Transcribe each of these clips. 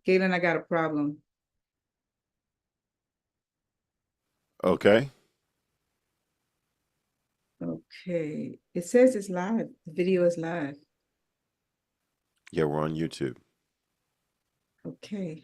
Galen, I got a problem. Okay. Okay. It says it's live. The video is live. Yeah, we're on YouTube. Okay.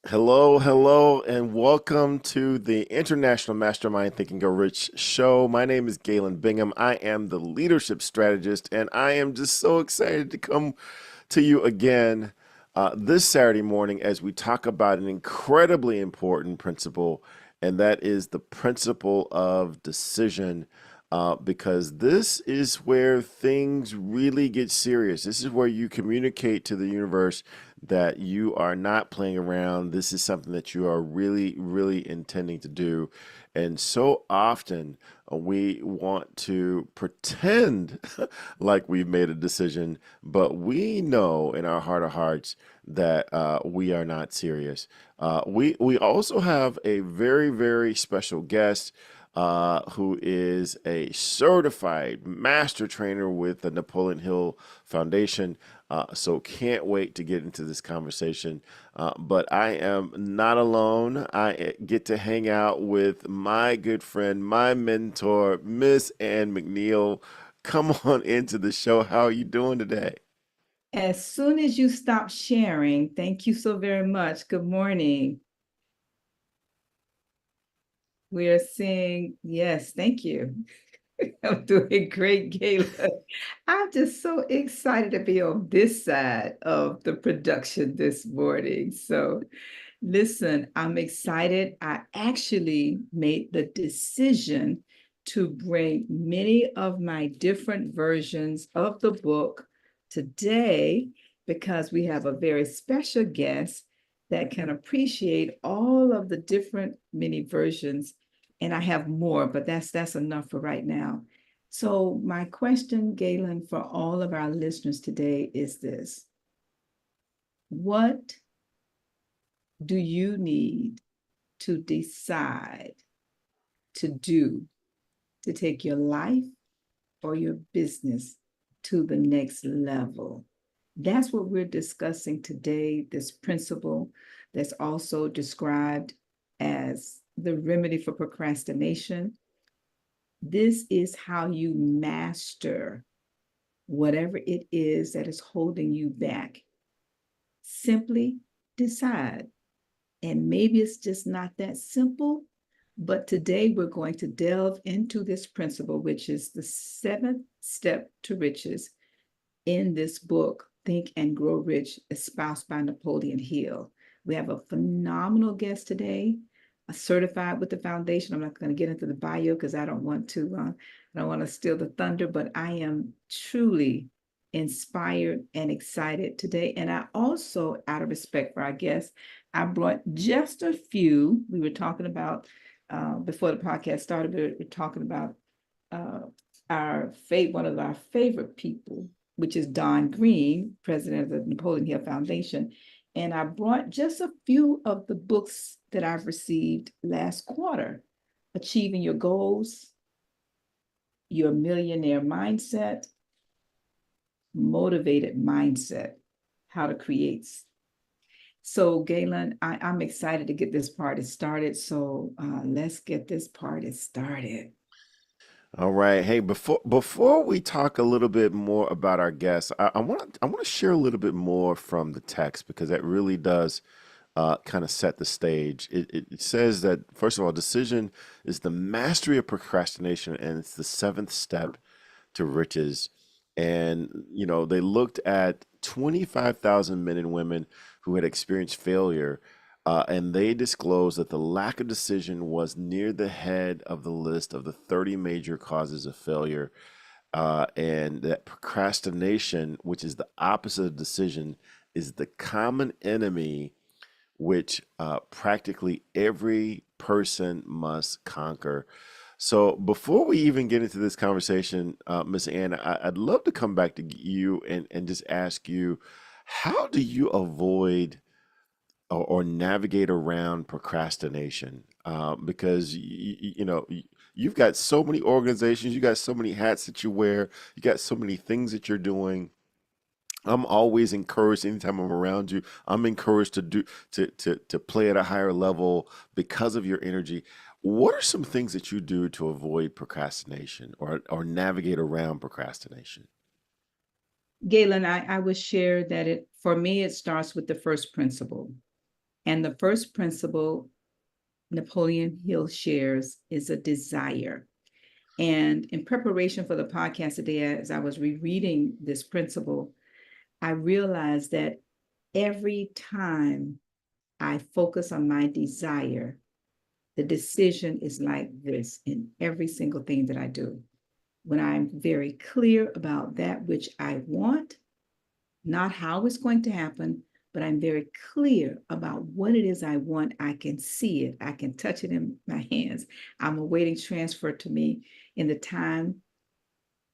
Hello, hello, and welcome to the International Mastermind Think and Go Rich show. My name is Galen Bingham. I am the leadership strategist, and I am just so excited to come to you again this Saturday morning as we talk about an incredibly important principle, and that is the principle of decision. Because this is where things really get serious. This is where you communicate to the universe that you are not playing around. This is something that you are really, really intending to do. And so often we want to pretend like we've made a decision, but we know in our heart of hearts that we are not serious. We also have a very, very special guest who is a certified master trainer with the Napoleon Hill Foundation. So can't wait to get into this conversation. But I am not alone. I get to hang out with my good friend, my mentor, Miss Ann McNeil. Come on into the show. How are you doing today? As soon as you stop sharing, thank you so very much. Good morning. We are seeing, yes, thank you. I'm doing great, Gayla. I'm just so excited to be on this side of the production this morning. So, listen, I'm excited. I actually made the decision to bring many of my different versions of the book today because we have a very special guest that can appreciate all of the different many versions. And I have more, but that's enough for right now. So my question, Galen, for all of our listeners today is this: what do you need to decide to do to take your life or your business to the next level? That's what we're discussing today, this principle that's also described as the remedy for procrastination. This is how you master whatever it is that is holding you back. Simply decide. And maybe it's just not that simple, but today we're going to delve into this principle, which is the seventh step to riches in this book, Think and Grow Rich, espoused by Napoleon Hill. We have a phenomenal guest today, a certified with the foundation. I'm not going to get into the bio because I don't want to steal the thunder, but I am truly inspired and excited today. And I also, out of respect for our guests, I brought just a few. We were talking about before the podcast started. We were talking about uh, one of our favorite people, which is Don Green, president of the Napoleon Hill Foundation. And I brought just a few of the books that I've received last quarter: Achieving Your Goals, Your Millionaire Mindset, Motivated Mindset, How to Create. So, Galen, I'm excited to get this party started. So let's get this party started. All right. Hey, before we talk a little bit more about our guests, I want to share a little bit more from the text because that really does kind of set the stage. It says that first of all, decision is the mastery of procrastination, and it's the seventh step to riches. And they looked at 25,000 men and women who had experienced failure, and they disclosed that the lack of decision was near the head of the list of the 30 major causes of failure, and that procrastination, which is the opposite of decision, is the common enemy which practically every person must conquer. So before we even get into this conversation, Miss Anna, I'd love to come back to you and just ask you, how do you avoid or navigate around procrastination? Because you've got so many organizations, you got so many hats that you wear, you got so many things that you're doing. I'm always encouraged anytime I'm around you. I'm encouraged to play at a higher level because of your energy. What are some things that you do to avoid procrastination or navigate around procrastination? Galen, I would share that for me, it starts with the first principle. And the first principle Napoleon Hill shares is a desire. And in preparation for the podcast today, as I was rereading this principle, I realized that every time I focus on my desire, the decision is like this in every single thing that I do. When I'm very clear about that which I want, not how it's going to happen, but I'm very clear about what it is I want. I can see it. I can touch it in my hands. I'm awaiting transfer to me in the time.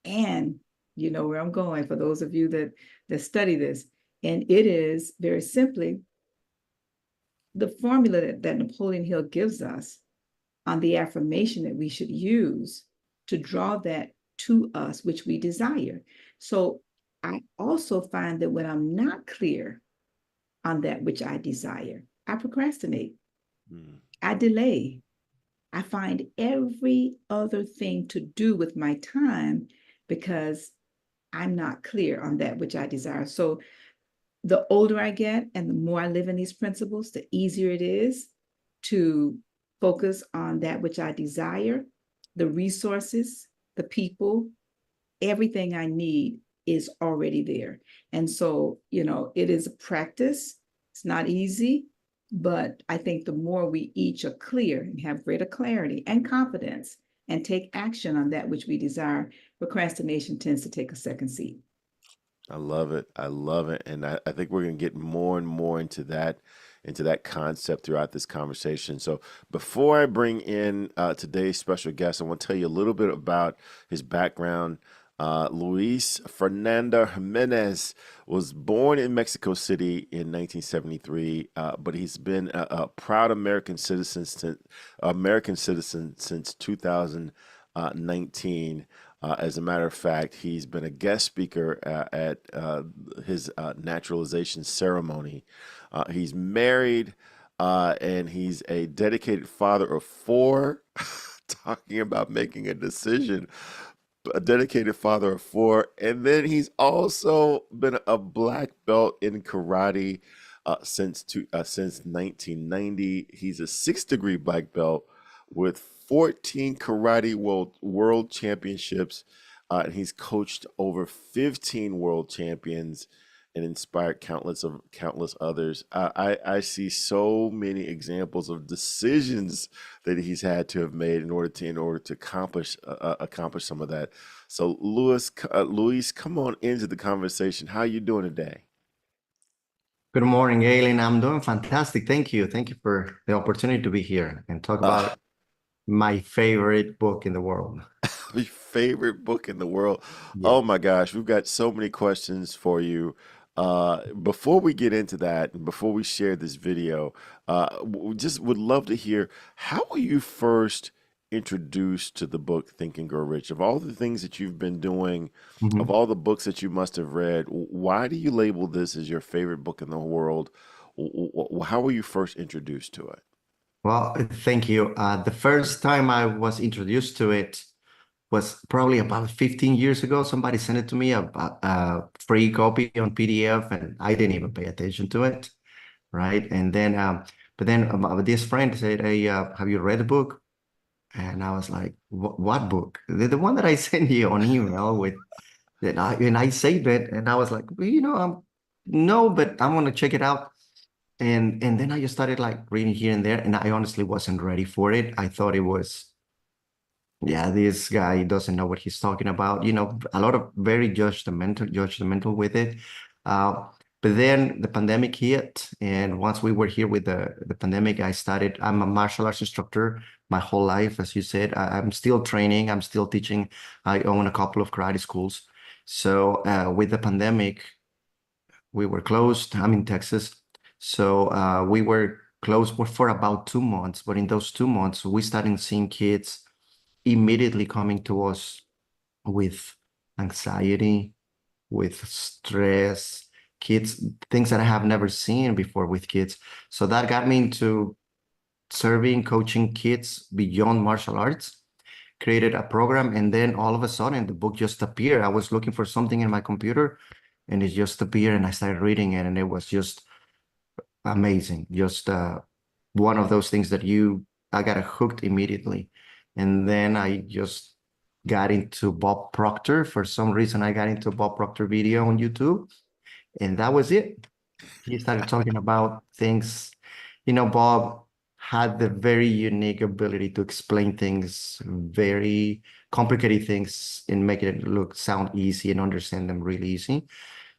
And you know where I'm going for those of you that study this. And it is very simply the formula that Napoleon Hill gives us on the affirmation that we should use to draw that to us, which we desire. So I also find that when I'm not clear on that which I desire, I procrastinate, Mm. I delay, I find every other thing to do with my time because I'm not clear on that which I desire. So the older I get and the more I live in these principles, the easier it is to focus on that which I desire, the resources, the people, everything I need is already there. And so, it is a practice. It's not easy, but I think the more we each are clear and have greater clarity and confidence and take action on that which we desire, procrastination tends to take a second seat. I love it. I love it. And I think we're going to get more and more into that concept throughout this conversation. So before I bring in today's special guest, I want to tell you a little bit about his background. Luis Fernando Jimenez was born in Mexico City in 1973, but he's been a proud American citizen since 2019. As a matter of fact, he's been a guest speaker at his naturalization ceremony. He's married and he's a dedicated father of four. Talking about making a decision, a dedicated father of four. And then he's also been a black belt in karate since 1990. He's a 6th-degree black belt with 14 karate world championships. And he's coached over 15 world champions and inspired countless others. I see so many examples of decisions that he's had to have made in order to accomplish some of that. So, Luis, come on into the conversation. How you doing today? Good morning, Galen. I'm doing fantastic. Thank you. Thank you for the opportunity to be here and talk about my favorite book in the world. My favorite book in the world. Yeah. Oh my gosh, we've got so many questions for you. Before we get into that, and before we share this video, we just would love to hear, how were you first introduced to the book Think and Grow Rich? Of all the things that you've been doing, of all the books that you must have read, why do you label this as your favorite book in the world? How were you first introduced to it? Well, thank you. The first time I was introduced to it was probably about 15 years ago. Somebody sent it to me, a free copy on PDF, and I didn't even pay attention to it, right? And then, but then this friend said, "Hey, have you read the book?" And I was like, "What book?" The one that I sent you on email with that, and I saved it, and I was like, "Well, no, but I'm gonna check it out." And then I just started like reading here and there, and I honestly wasn't ready for it. I thought it was, yeah, this guy doesn't know what he's talking about. A lot of very judgmental with it. But then the pandemic hit, and once we were here with the pandemic, I'm a martial arts instructor my whole life, as you said. I'm still training, I'm still teaching. I own a couple of karate schools. So with the pandemic, we were closed. I'm in Texas. So we were closed for about 2 months. But in those 2 months, we started seeing kids immediately coming to us with anxiety, with stress, things that I have never seen before with kids. So that got me into serving, coaching kids beyond martial arts, created a program, and then all of a sudden the book just appeared. I was looking for something in my computer and it just appeared, and I started reading it, and it was just amazing. Just one of those things that I got hooked immediately. And then I just got into Bob Proctor. For some reason, I got into Bob Proctor video on YouTube, and that was it. He started talking about things. Bob had the very unique ability to explain things, very complicated things, and make it sound easy and understand them really easy.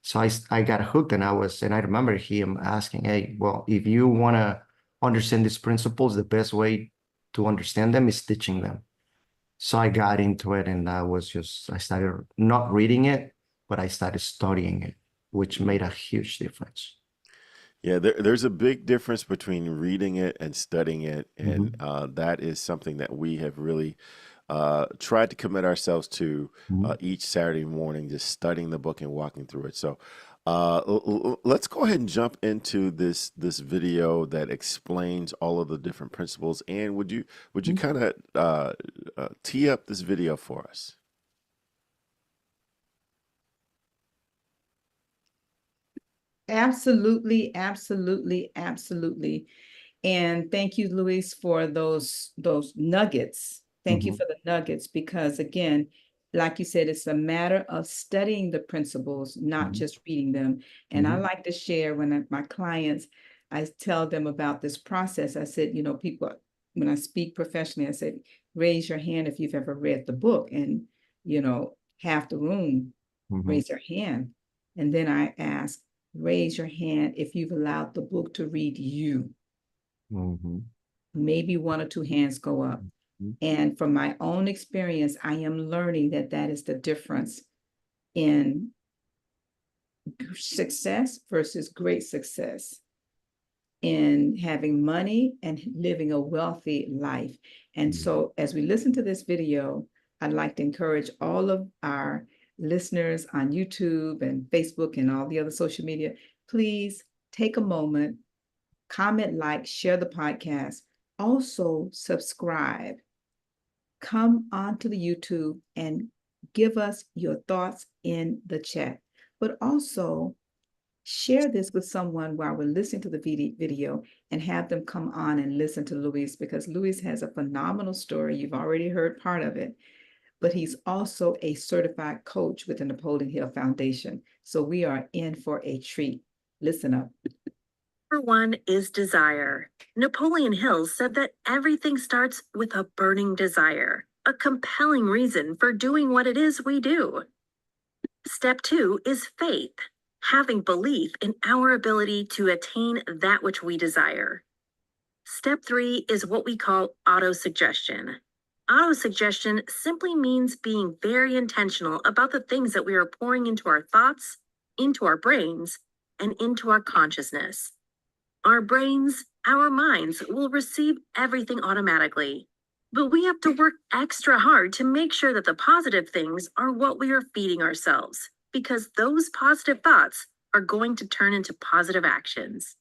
So I got hooked, and I remember him asking, "Hey, well, if you want to understand these principles, the best way to understand them is teaching them." So I got into it, and I started not reading it, but I started studying it, which made a huge difference. Yeah, there's a big difference between reading it and studying it, and that is something that we have really tried to commit ourselves to each Saturday morning, just studying the book and walking through it. So let's go ahead and jump into this video that explains all of the different principles. And would you kind of tee up this video for us? Absolutely, absolutely, absolutely. And thank you, Luis, for those nuggets. Thank you for the nuggets, because again, like you said, it's a matter of studying the principles, not just reading them. And I like to share my clients, I tell them about this process. I said, people, when I speak professionally, I said, raise your hand if you've ever read the book. And, half the room raise their hand. And then I ask, raise your hand if you've allowed the book to read you. Maybe one or two hands go up. And from my own experience, I am learning that is the difference in success versus great success, in having money and living a wealthy life. And so as we listen to this video, I'd like to encourage all of our listeners on YouTube and Facebook and all the other social media, please take a moment, comment, like, share the podcast, also subscribe. Come onto the YouTube and give us your thoughts in the chat, but also share this with someone while we're listening to the video and have them come on and listen to Luis, because Luis has a phenomenal story. You've already heard part of it, but he's also a certified coach with the Napoleon Hill Foundation. So we are in for a treat. Listen up. Number one is desire. Napoleon Hill said that everything starts with a burning desire, a compelling reason for doing what it is we do. Step two is faith, having belief in our ability to attain that which we desire. Step three is what we call autosuggestion. Autosuggestion simply means being very intentional about the things that we are pouring into our thoughts, into our brains, and into our consciousness. Our brains, our minds will receive everything automatically, but we have to work extra hard to make sure that the positive things are what we are feeding ourselves, because those positive thoughts are going to turn into positive actions.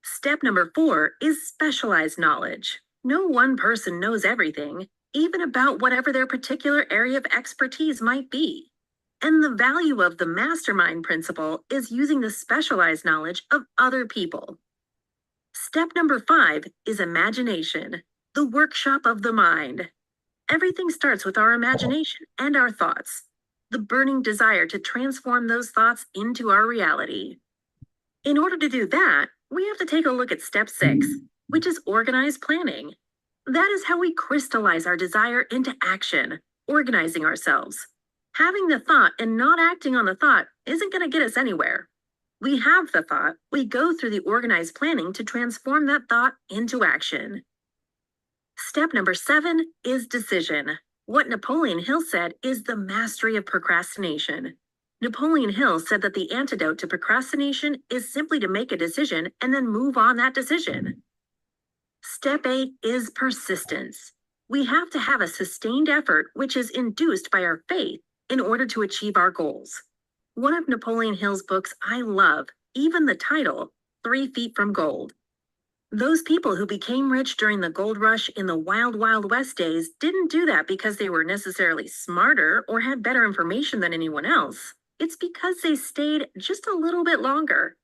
Step number four is specialized knowledge. No one person knows everything, even about whatever their particular area of expertise might be. And the value of the mastermind principle is using the specialized knowledge of other people. Step number five is imagination, the workshop of the mind. Everything starts with our imagination and our thoughts, the burning desire to transform those thoughts into our reality. In order to do that, we have to take a look at step 6, which is organized planning. That is how we crystallize our desire into action, organizing ourselves. Having the thought and not acting on the thought isn't going to get us anywhere. We have the thought, we go through the organized planning to transform that thought into action. Step number 7 is decision. What Napoleon Hill said is the mastery of procrastination. Napoleon Hill said that the antidote to procrastination is simply to make a decision and then move on that decision. Step 8 is persistence. We have to have a sustained effort which is induced by our faith in order to achieve our goals. One of Napoleon Hill's books I love, even the title, 3 Feet from Gold. Those people who became rich during the gold rush in the wild, wild west days didn't do that because they were necessarily smarter or had better information than anyone else. It's because they stayed just a little bit longer.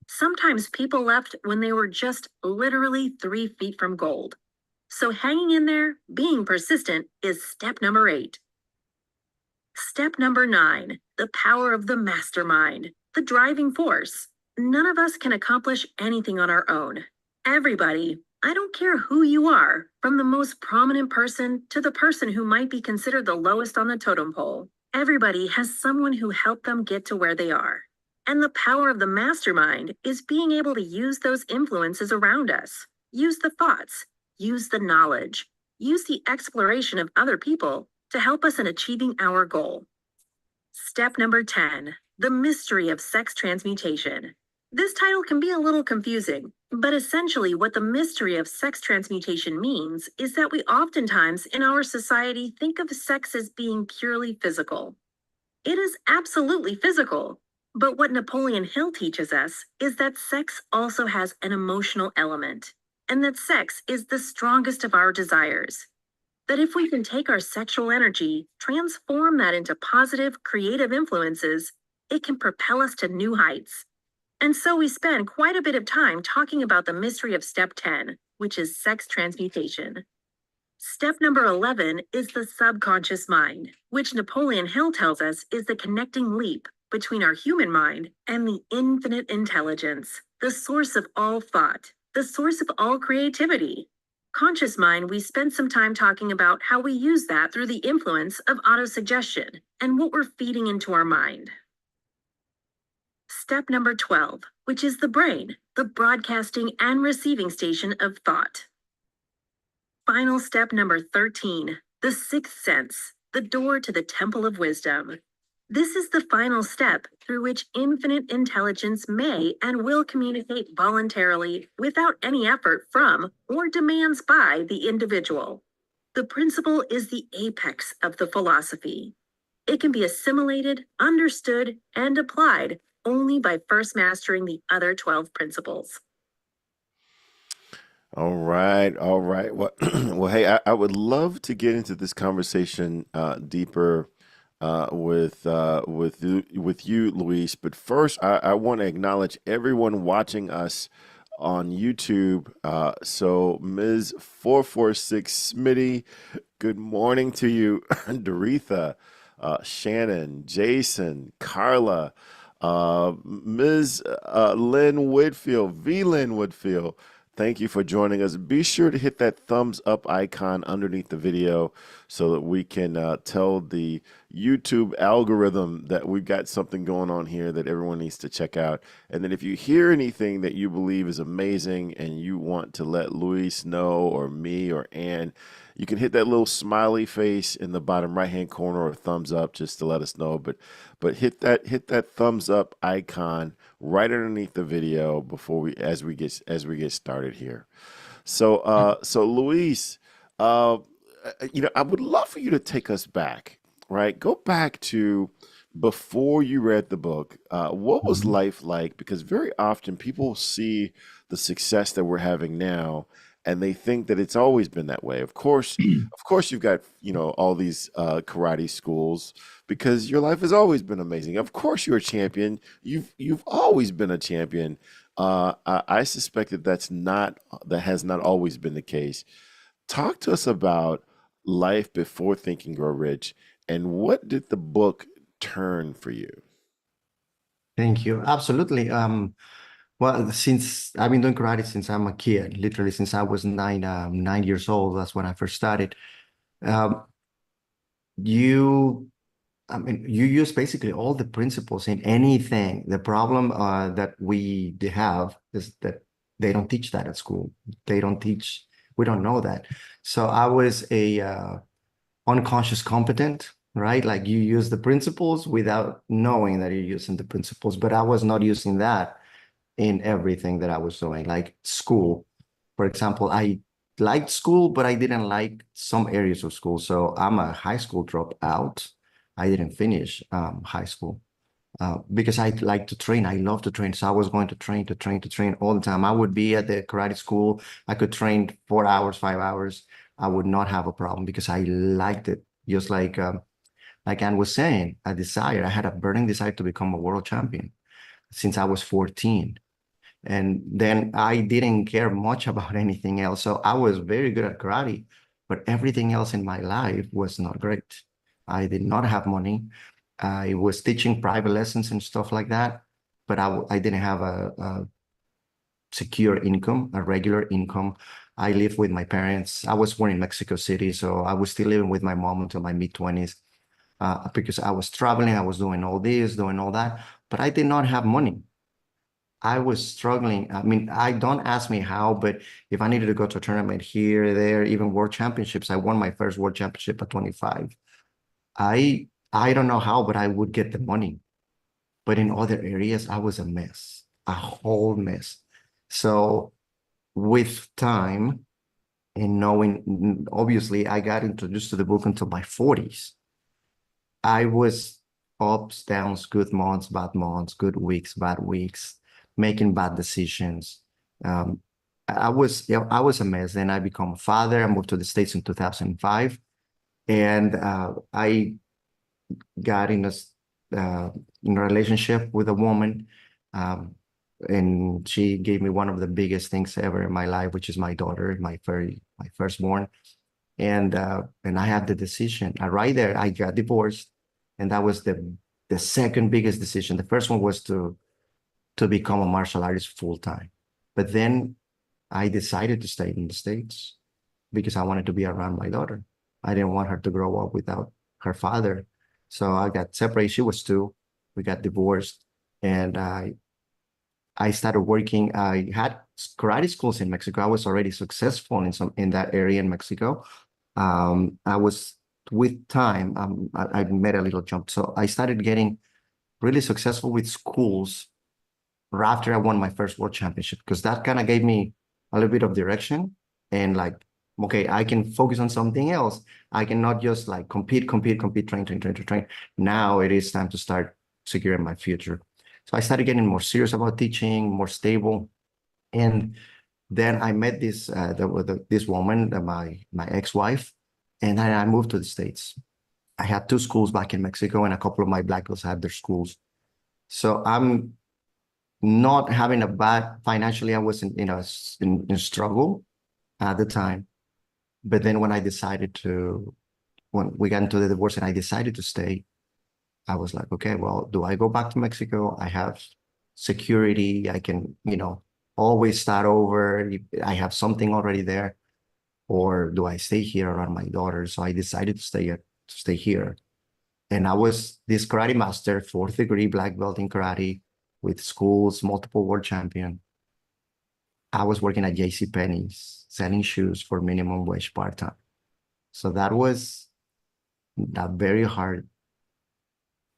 Sometimes people left when they were just literally 3 feet from gold. So hanging in there, being persistent, is step number 8. Step number 9, the power of the mastermind, the driving force. None of us can accomplish anything on our own. Everybody, I don't care who you are, from the most prominent person to the person who might be considered the lowest on the totem pole, everybody has someone who helped them get to where they are. And the power of the mastermind is being able to use those influences around us, use the thoughts, use the knowledge, use the exploration of other people to help us in achieving our goal. Step number 10, the mystery of sex transmutation. This title can be a little confusing, but essentially what the mystery of sex transmutation means is that we oftentimes in our society think of sex as being purely physical. It is absolutely physical, but what Napoleon Hill teaches us is that sex also has an emotional element, and that sex is the strongest of our desires. That if we can take our sexual energy, transform that into positive, creative influences, it can propel us to new heights. And so we spend quite a bit of time talking about the mystery of step 10, which is sex transmutation. Step number 11 is the subconscious mind, which Napoleon Hill tells us is the connecting leap between our human mind and the infinite intelligence, the source of all thought, the source of all creativity. Conscious mind, we spent some time talking about how we use that through the influence of autosuggestion and what we're feeding into our mind. Step number 12, which is the brain, the broadcasting and receiving station of thought. Final step number 13, the sixth sense, the door to the temple of wisdom. This is the final step through which infinite intelligence may and will communicate voluntarily without any effort from or demands by the individual. The principle is the apex of the philosophy. It can be assimilated, understood, and applied only by first mastering the other 12 principles. All right, all right. Well, well, hey, I would love to get into this conversation deeper with you, Luis. But first, I want to acknowledge everyone watching us on YouTube. So, Ms. 446 Smitty, good morning to you, Doretha, Shannon, Jason, Carla, Ms. Lynn Whitfield, V. Lynn Whitfield. Thank you for joining us. Be sure to hit that thumbs up icon underneath the video so that we can tell the YouTube algorithm that we've got something going on here that everyone needs to check out. And then if you hear anything that you believe is amazing and you want to let Luis know, or me, or Ann, you can hit that little smiley face in the bottom right-hand corner, or thumbs up, just to let us know. But hit that thumbs up icon right underneath the video before as we get started here. So Luis, I would love for you to take us back, right? Go back to before you read the book. What was life like? Because very often people see the success that we're having now, and they think that it's always been that way. Of course, you've got all these karate schools, because your life has always been amazing. Of course, you're a champion. You've always been a champion. I suspect that has not always been the case. Talk to us about life before Think and Grow Rich, and what did the book turn for you? Thank you. Absolutely. Well, since I've been doing karate since I'm a kid, literally since I was 9 years old, that's when I first started. You use basically all the principles in anything. The problem that we have is that they don't teach that at school. We don't know that. So I was a unconscious competent, right? Like, you use the principles without knowing that you're using the principles, but I was not using that in everything that I was doing. Like school, for example, I liked school, but I didn't like some areas of school. So I'm a high school dropout. I didn't finish high school because I like to train. I love to train. So I was going to train all the time. I would be at the karate school. I could train 4 hours, 5 hours. I would not have a problem because I liked it. Just like Ann was saying, I had a burning desire to become a world champion since I was 14. And then I didn't care much about anything else. So I was very good at karate, but everything else in my life was not great. I did not have money. I was teaching private lessons and stuff like that, but I didn't have a secure income, a regular income. I lived with my parents. I was born in Mexico City, so I was still living with my mom until my mid-20s because I was traveling. I was doing all this, doing all that, but I did not have money. I was struggling. I mean, don't ask me how, but if I needed to go to a tournament here, there, even world championships, I won my first world championship at 25. I don't know how, but I would get the money. But in other areas, I was a mess, a whole mess. So with time and knowing, obviously, I got introduced to the book until my 40s. I was ups, downs, good months, good weeks, bad weeks, making bad decisions. I was a mess. Then I became a father. I moved to the States in 2005. And I got in a relationship with a woman, and she gave me one of the biggest things ever in my life, which is my daughter, my firstborn. And I had the decision. Right there, I got divorced, and that was the second biggest decision. The first one was to become a martial artist full time, but then I decided to stay in the States because I wanted to be around my daughter. I didn't want her to grow up without her father. So I got separated. She was 2. We got divorced, and I started working. I had karate schools in Mexico. I was already successful in that area in Mexico. I was with time. I made a little jump. So I started getting really successful with schools right after I won my first world championship, because that kind of gave me a little bit of direction and like, okay, I can focus on something else. I cannot just like compete, train. Now it is time to start securing my future. So I started getting more serious about teaching, more stable. And then I met this woman, my ex-wife, and then I moved to the States. I had 2 schools back in Mexico, and a couple of my black belts had their schools. So I'm not having a bad financially. I was in struggle at the time. But then when we got into the divorce and I decided to stay, I was like, okay, well, do I go back to Mexico? I have security. I can, always start over. I have something already there. Or do I stay here around my daughter? So I decided to stay here. And I was this karate master, 4th degree black belt in karate, with schools, multiple world champion. I was working at JCPenney's, selling shoes for minimum wage part-time. So that was a very hard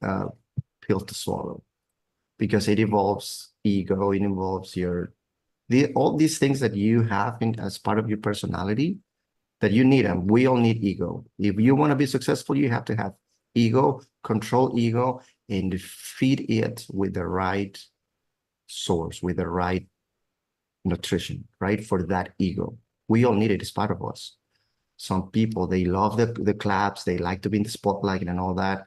pill to swallow, because it involves ego, it involves all these things that you have as part of your personality that you need them. We all need ego. If you want to be successful, you have to have ego, control ego, and feed it with the right source, with the right nutrition, right? For that ego. We all need it. It's part of us. Some people, they love the claps. They like to be in the spotlight and all that.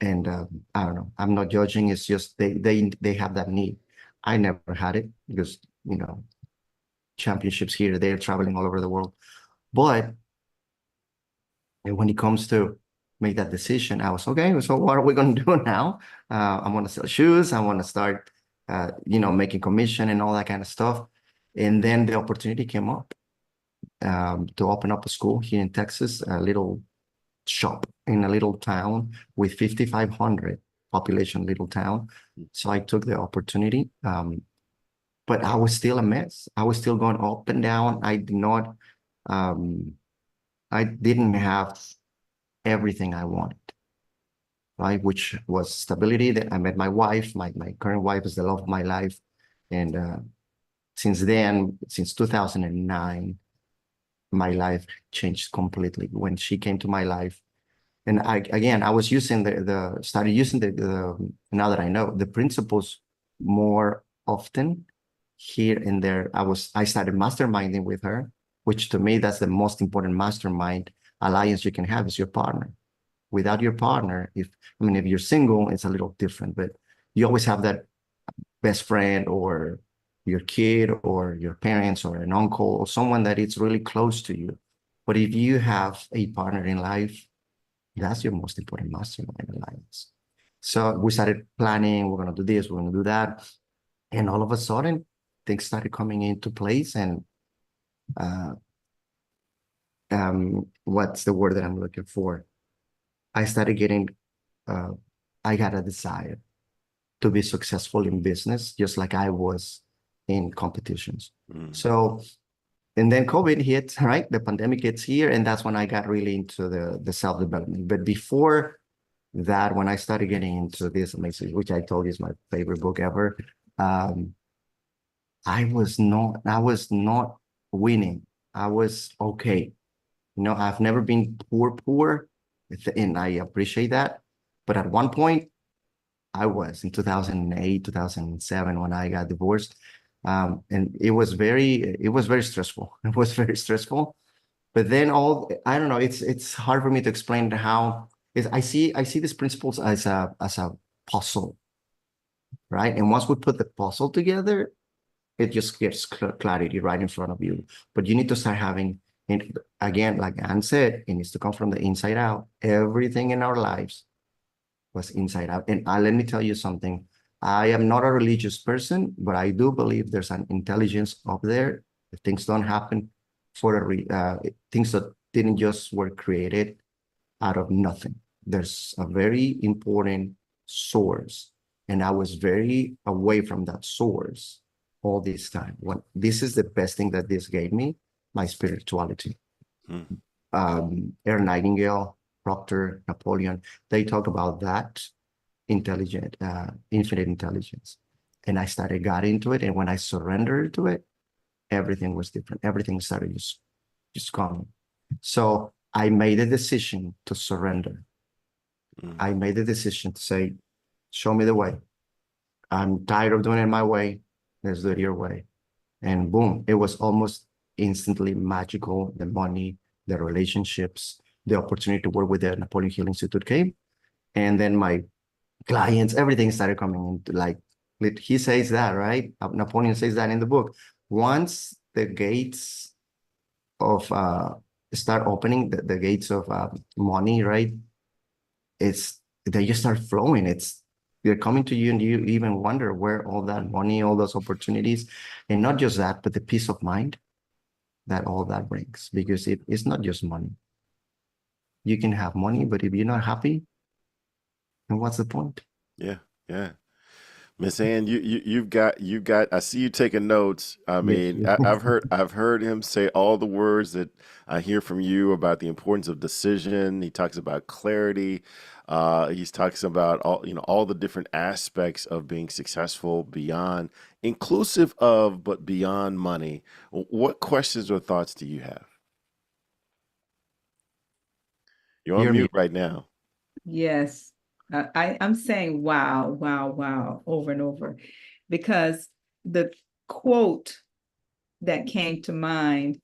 And I don't know. I'm not judging. It's just they have that need. I never had it because, championships here, they're traveling all over the world. But when it comes to make that decision, I was, okay, so what are we going to do now? I want to sell shoes. I want to start, making commission and all that kind of stuff. And then the opportunity came up to open up a school here in Texas, a little shop in a little town with 5,500 population, little town. So I took the opportunity. But I was still a mess. I was still going up and down. I didn't have everything I wanted, right? Which was stability. That I met my wife. My current wife is the love of my life. And since 2009, my life changed completely when she came to my life. And I was using started using now that I know the principles more often here and there. I started masterminding with her, which to me, that's the most important mastermind alliance you can have, is your partner. Without your partner, if you're single, it's a little different, but you always have that best friend or your kid or your parents or an uncle or someone that is really close to you. But if you have a partner in life, that's your most important mastermind alliance. So we started planning, we're going to do this, we're going to do that. And all of a sudden, things started coming into place. And what's the word that I'm looking for? I started getting, I got a desire to be successful in business, just like I was in competitions. So, and then COVID hit, right? The pandemic hits here, and that's when I got really into the self-development. But before that, when I started getting into this, which I told you is my favorite book ever, I was not winning. I was okay. I've never been poor, and I appreciate that. But at one point, I was in 2008, 2007 when I got divorced. And it was very stressful. It was very stressful. But then I don't know, it's hard for me to explain how I see these principles as a puzzle, right? And once we put the puzzle together, it just gets clarity right in front of you. But you need to start having And again, like Anne said, it needs to come from the inside out. Everything in our lives was inside out. And let me tell you something. I am not a religious person, but I do believe there's an intelligence up there. Things don't happen for things that didn't just were created out of nothing. There's a very important source. And I was very away from that source all this time. This is the best thing that this gave me, my spirituality. Earl Nightingale, Proctor, Napoleon, they talk about that intelligent, infinite intelligence. And I got into it. And when I surrendered to it, everything was different. Everything started just coming. So I made a decision to surrender. I made a decision to say, show me the way. I'm tired of doing it my way. Let's do it your way. And boom, it was almost instantly magical. The money, the relationships, the opportunity to work with the Napoleon Hill Institute came. And then my clients, everything started coming into, like, he says that, right? Napoleon says that in the book. Once the gates of start opening, the gates of money, right? They just start flowing. They're coming to you, and you even wonder where all that money, all those opportunities, and not just that, but the peace of mind that all that brings, because it's not just money. You can have money, but if you're not happy, then what's the point? Yeah, yeah. Miss Ann, you've got. I see you taking notes. I mean, I've heard him say all the words that I hear from you about the importance of decision. He talks about clarity. He talks about all the different aspects of being successful beyond, inclusive of, but beyond money. What questions or thoughts do you have? You're on mute right now. Yes. I'm saying wow, wow, wow, over and over, because the quote that came to mind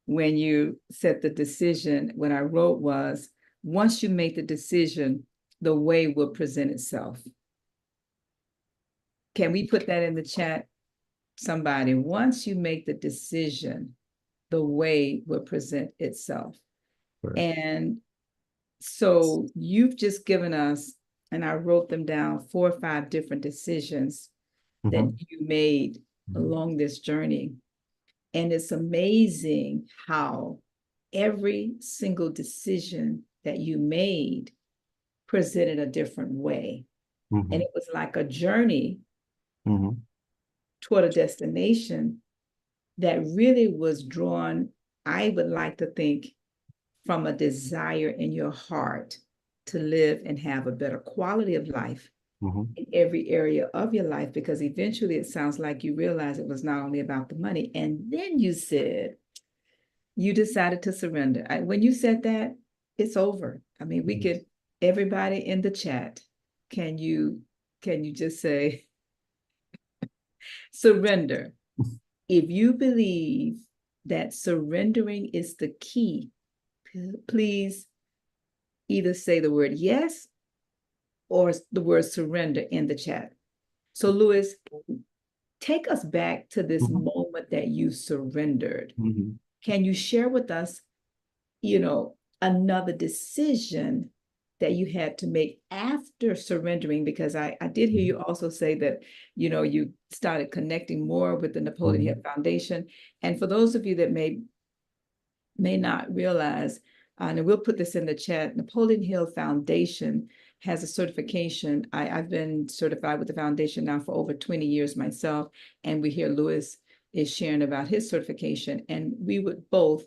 when you said the decision, when I wrote was, once you make the decision, the way will present itself. Can we put that in the chat? Somebody, once you make the decision, the way will present itself. Right. And so you've just given us, and I wrote them down, 4 or 5 different decisions that you made along this journey. And it's amazing how every single decision that you made presented a different way. And it was like a journey toward a destination that really was drawn, I would like to think, from a desire in your heart to live and have a better quality of life in every area of your life, because eventually it sounds like you realize it was not only about the money. And then you said, you decided to surrender. When you said that, it's over. I mean, we could, everybody in the chat, can you just say, surrender? If you believe that surrendering is the key, please either say the word yes or the word surrender in the chat. So Louis, take us back to this moment that you surrendered. Can you share with us, another decision that you had to make after surrendering? Because I did hear you also say that, you started connecting more with the Napoleon Hill Foundation. And for those of you that may not realize, and we'll put this in the chat, Napoleon Hill Foundation has a certification. I've been certified with the foundation now for over 20 years myself, and we hear Louis is sharing about his certification. And we would both,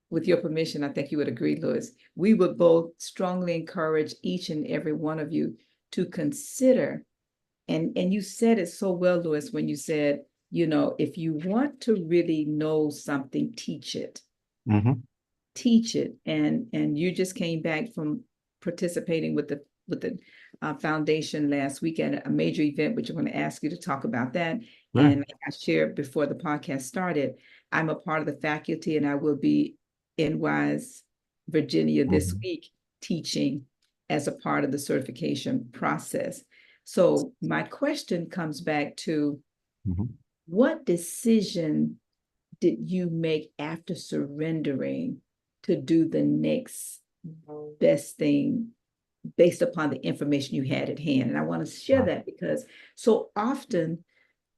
with your permission, I think you would agree, Louis, we would both strongly encourage each and every one of you to consider, and you said it so well, Louis, when you said, if you want to really know something, teach it. Teach it. And you just came back from participating with the foundation last weekend, a major event, which I'm going to ask you to talk about that. Right. And like I shared before the podcast started, I'm a part of the faculty, and I will be in Wise, Virginia this week teaching as a part of the certification process. So my question comes back to what decision did you make after surrendering to do the next best thing based upon the information you had at hand? And I want to share that because so often,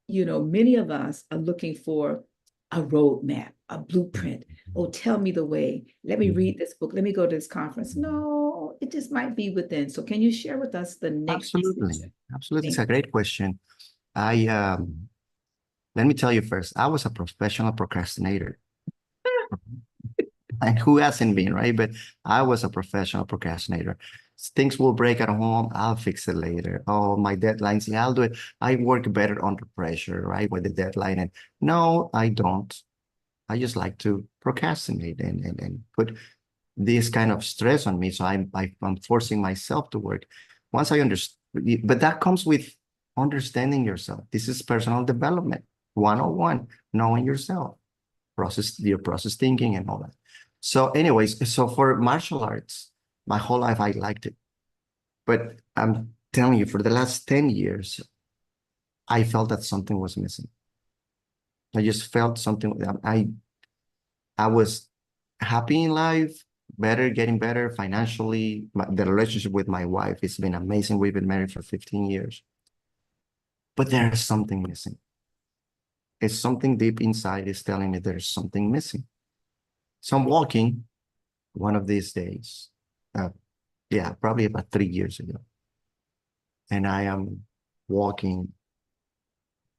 many of us are looking for a roadmap, a blueprint. Oh, tell me the way. Let me read this book. Let me go to this conference. No, it just might be within. So can you share with us the next Absolutely. decision? Absolutely. It's a great question. Let me tell you first, I was a professional procrastinator. And who hasn't been, right? But I was a professional procrastinator. Things will break at home, I'll fix it later. Oh, my deadlines, yeah, I'll do it. I work better under pressure, right? With the deadline. And no, I don't. I just like to procrastinate and put this kind of stress on me. So I'm forcing myself to work. Once I understand, but that comes with understanding yourself. This is personal development, 101, knowing yourself, your process thinking and all that. So anyways, so for martial arts, my whole life I liked it. But I'm telling you, for the last 10 years, I felt that something was missing. I just felt something. I was happy in life, getting better financially. The relationship with my wife has been amazing. We've been married for 15 years. But there's something missing. It's something deep inside is telling me there's something missing. So I'm walking one of these days, probably about 3 years ago. And I am walking,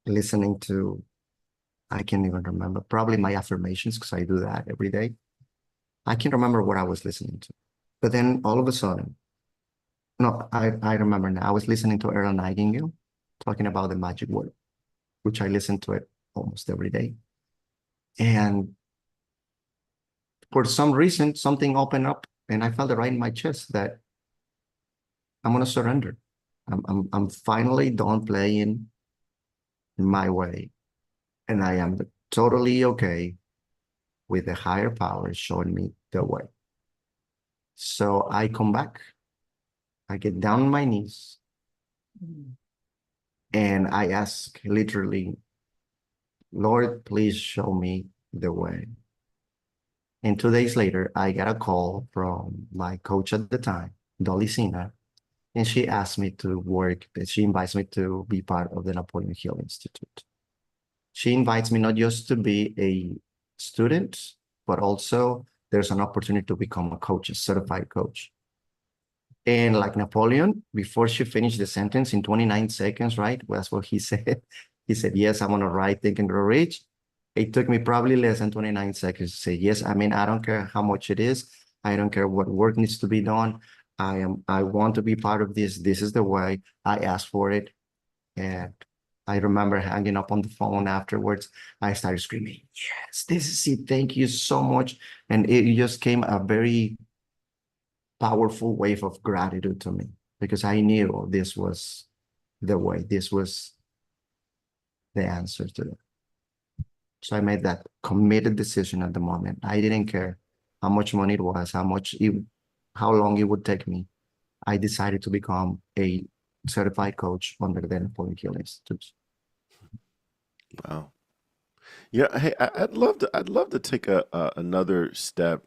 listening to, I can't even remember, probably my affirmations, because I do that every day. I can't remember what I was listening to. But then all of a sudden, no, I remember now. I was listening to Earl Nightingale talking about the magic word, which I listen to it almost every day. And for some reason, something opened up and I felt it right in my chest that I'm going to surrender. I'm finally done playing my way. And I am totally okay with the higher power showing me the way. So I come back, I get down on my knees, and I ask literally, Lord, please show me the way. And 2 days later, I got a call from my coach at the time, Dolly Sina, and she asked me to work, she invites me to be part of the Napoleon Hill Institute. She invites me not just to be a student, but also there's an opportunity to become a coach, a certified coach. And like Napoleon, before she finished the sentence in 29 seconds, right? Well, that's what he said. He said, yes, I want to write, think, and grow rich. It took me probably less than 29 seconds to say, yes, I mean, I don't care how much it is. I don't care what work needs to be done. I want to be part of this. This is the way. I asked for it. And I remember hanging up on the phone afterwards. I started screaming, yes, this is it. Thank you so much. And it just came a very powerful wave of gratitude to me because I knew this was the way, this was the answer to it. So I made that committed decision at the moment. I didn't care how much money it was, how long it would take me. I decided to become a certified coach under the Napoleon Hill Institute. Wow. Yeah, hey, I'd love to take another step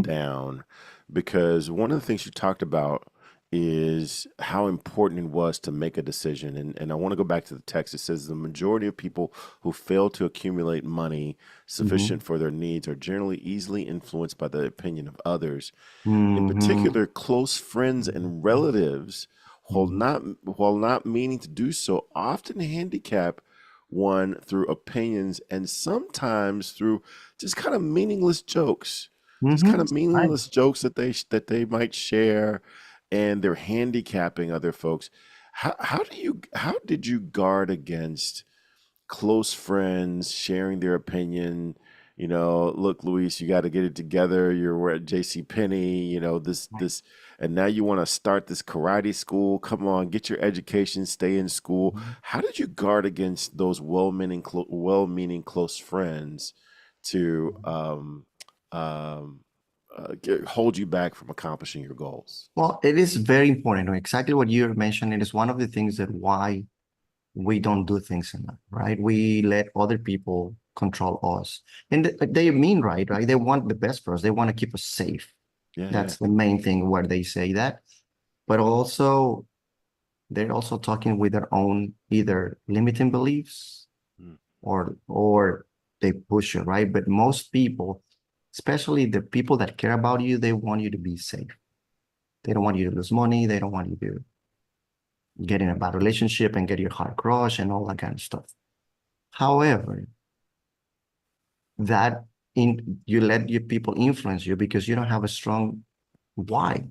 down because one of the things you talked about is how important it was to make a decision. And I want to go back to the text. It says the majority of people who fail to accumulate money sufficient for their needs are generally easily influenced by the opinion of others. In particular, close friends and relatives, while not meaning to do so, often handicap one through opinions and sometimes through just kind of meaningless jokes. Just kind of meaningless jokes that they might share, and they're handicapping other folks. How did you guard against close friends sharing their opinion? Look, Luis, you got to get it together. You're at J.C. Penney, this, and now you want to start this karate school. Come on, get your education, stay in school. How did you guard against those well-meaning close friends to hold you back from accomplishing your goals? Well, it is very important. Exactly what you mentioned. It is one of the things that why we don't do things enough, right? We let other people control us. And they mean right? They want the best for us. They want to keep us safe. Yeah, That's the main thing where they say that. But also, they're also talking with their own either limiting beliefs Mm. or they push you, right? But most people, especially the people that care about you, they want you to be safe. They don't want you to lose money. They don't want you to get in a bad relationship and get your heart crushed and all that kind of stuff. However, that you let your people influence you because you don't have a strong why.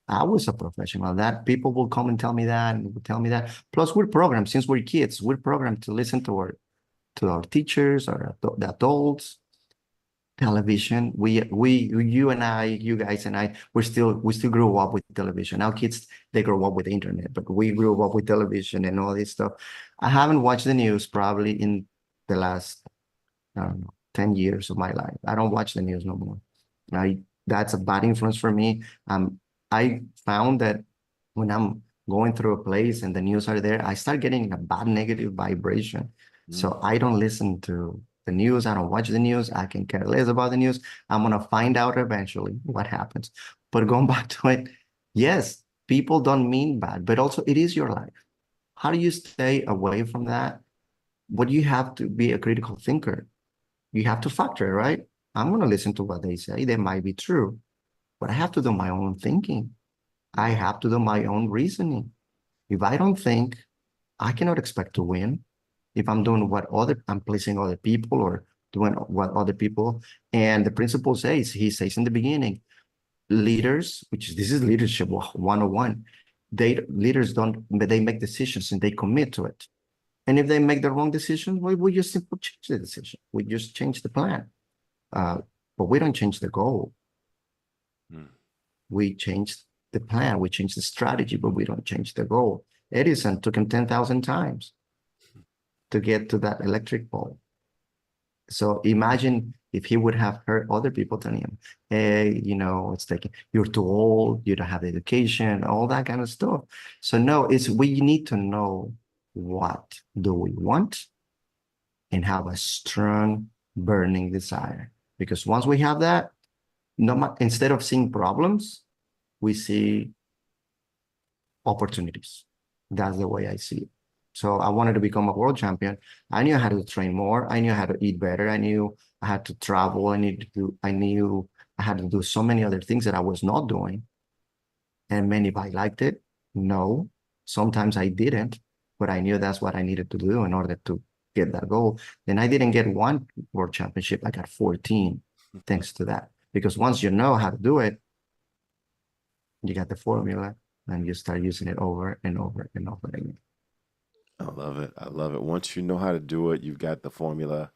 I was a professional. That people will come and tell me that and will tell me that. Plus, we're programmed since we're kids. We're programmed to listen to our teachers or the adults. Television. You and I, you guys and I, we still grew up with television. Our kids, they grow up with the internet, but we grew up with television and all this stuff. I haven't watched the news probably in the last, I don't know, 10 years of my life. I don't watch the news no more. That's a bad influence for me. I found that when I'm going through a place and the news are there, I start getting a bad negative vibration. So I don't listen to the news. I don't watch the news. I can care less about the news. I'm going to find out eventually what happens. But going back to it, yes, people don't mean bad, but also it is your life. How do you stay away from that? But you have to be a critical thinker. You have to factor, right? I'm going to listen to what they say. They might be true, but I have to do my own thinking. I have to do my own reasoning. If I don't think, I cannot expect to win. If I'm doing I'm pleasing other people or doing what other people, and the principle says, he says in the beginning, leaders, this is leadership 101. Leaders they make decisions and they commit to it. And if they make the wrong decision, we just simply change the decision. We just change the plan. But we don't change the goal. Mm. We change the plan, we change the strategy, but we don't change the goal. Edison took him 10,000 times to get to that electric bulb. So imagine if he would have heard other people telling him, hey, it's like, you're too old, you don't have education, all that kind of stuff. So no, we need to know what do we want and have a strong burning desire. Because once we have that, instead of seeing problems, we see opportunities. That's the way I see it. So I wanted to become a world champion. I knew I had to train more. I knew I had to eat better. I knew I had to travel. I knew I had to do so many other things that I was not doing. And many, if I liked it, no. Sometimes I didn't, but I knew that's what I needed to do in order to get that goal. Then I didn't get one world championship. I got 14 thanks to that. Because once you know how to do it, you got the formula and you start using it over and over and over again. I love it. I love it. Once you know how to do it, you've got the formula.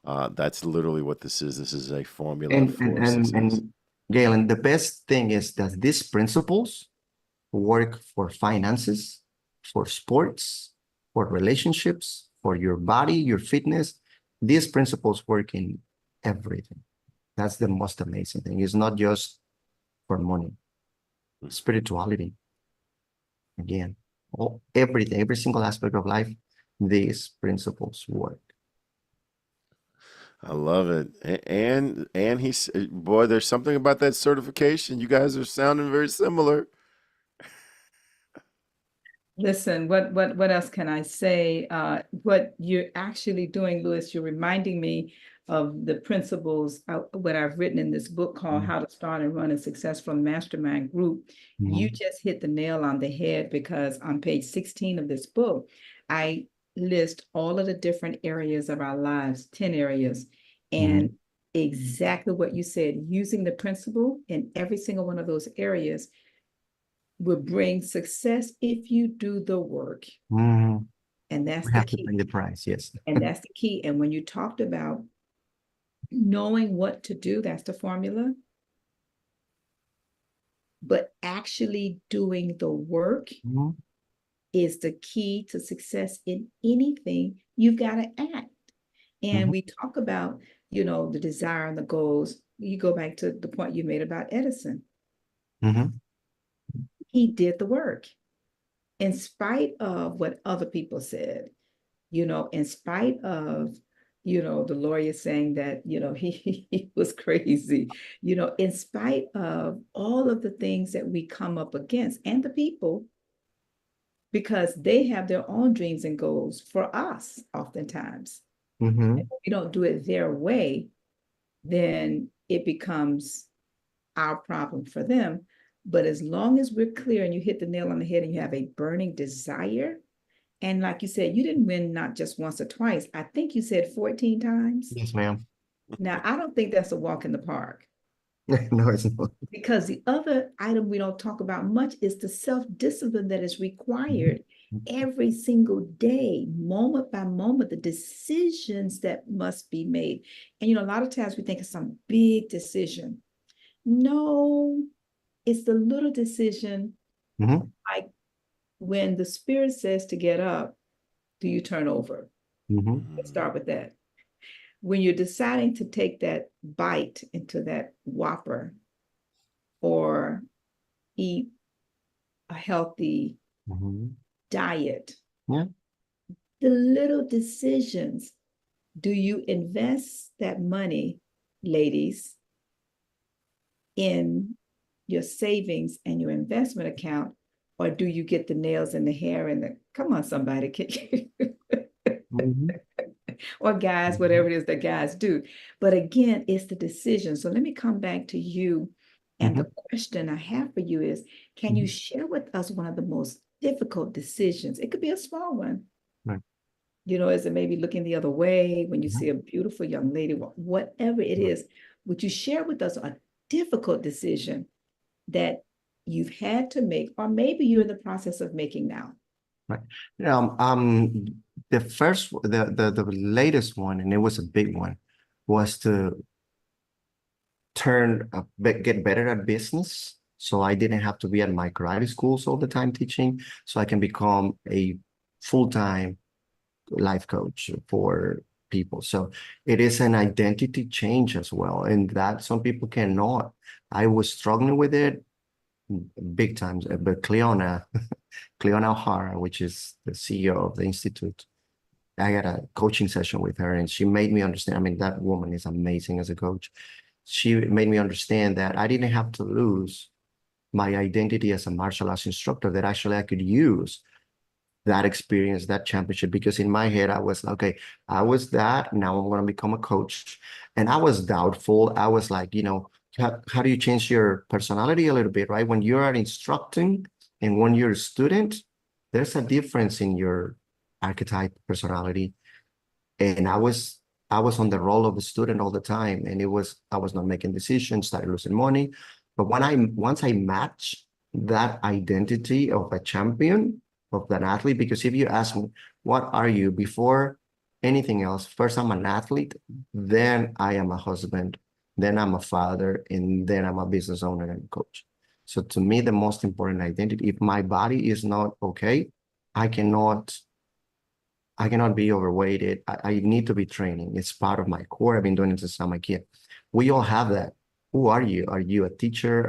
That's literally what this is. This is a formula for success. And Galen, the best thing is that these principles work for finances, for sports, for relationships, for your body, your fitness. These principles work in everything. That's the most amazing thing. It's not just for money. Spirituality, again, everything, every single aspect of life, these principles work. I love it. And he's, boy, there's something about that certification. You guys are sounding very similar. Listen, what else can I say? What you're actually doing, Louis, you're reminding me of the principles, what I've written in this book called How to Start and Run a Successful Mastermind Group. You just hit the nail on the head, because on page 16 of this book, I list all of the different areas of our lives, 10 areas, and exactly what you said, using the principle in every single one of those areas will bring success if you do the work. And that's the key. To pay the price, yes. And that's the key. And when you talked about knowing what to do, that's the formula. But actually doing the work is the key to success in anything. You've got to act. And we talk about, the desire and the goals. You go back to the point you made about Edison. He did the work in spite of what other people said, in spite of, the lawyer saying that, he was crazy, in spite of all of the things that we come up against and the people, because they have their own dreams and goals for us oftentimes. Mm-hmm. If we don't do it their way, then it becomes our problem for them. But as long as we're clear and you hit the nail on the head and you have a burning desire, and like you said, you didn't win not just once or twice. I think you said 14 times. Yes, ma'am. Now, I don't think that's a walk in the park. No, it's not. Because the other item we don't talk about much is the self-discipline that is required every single day, moment by moment, the decisions that must be made. And, a lot of times we think it's some big decision. No, it's the little decision. Mm-hmm. Like when the spirit says to get up, do you turn over? Mm-hmm. Let's start with that. When you're deciding to take that bite into that Whopper or eat a healthy diet, Yeah. the little decisions, do you invest that money, ladies, in your savings and your investment account, or do you get the nails in the hair and come on, somebody, Mm-hmm. or guys, whatever it is that guys do. But again, it's the decision. So let me come back to you. And the question I have for you is, can you share with us one of the most difficult decisions? It could be a small one. Right. Is it maybe looking the other way when you see a beautiful young lady, whatever it is, would you share with us a difficult decision that you've had to make, or maybe you're in the process of making now? Right. The latest one, and it was a big one, was to get better at business. So I didn't have to be at my karate schools all the time teaching, so I can become a full-time life coach for people. So it is an identity change as well, and that some people cannot. I was struggling with it big times, but Cleona O'Hara, which is the CEO of the Institute, I had a coaching session with her and she made me understand. I mean, that woman is amazing as a coach. She made me understand that I didn't have to lose my identity as a martial arts instructor, that actually I could use that experience, that championship, because in my head, I was, okay, I was that, now I'm going to become a coach. And I was doubtful. I was like, how do you change your personality a little bit, right? When you are instructing and when you're a student, there's a difference in your archetype personality. And I was on the role of a student all the time. And I was not making decisions, started losing money. But once I matched that identity of a champion, of an athlete, because if you ask me, what are you before anything else? First, I'm an athlete, then I am a husband, then I'm a father, and then I'm a business owner and coach. So to me, the most important identity, if my body is not okay, I cannot be overweighted. I need to be training. It's part of my core. I've been doing it since I'm a kid. We all have that. Who are you? Are you a teacher?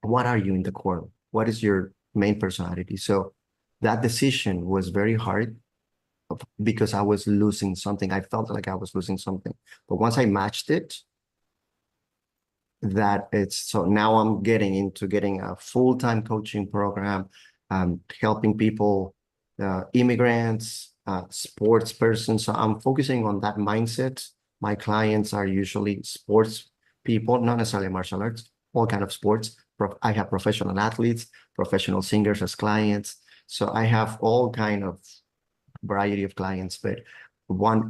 What are you in the core? What is your main personality? So that decision was very hard because I was losing something. I felt like I was losing something. But once I matched it, so now I'm getting a full-time coaching program, helping people, immigrants, sports persons. So I'm focusing on that mindset. My clients are usually sports people, not necessarily martial arts, all kind of sports. I have professional athletes, professional singers as clients. So I have all kind of variety of clients, but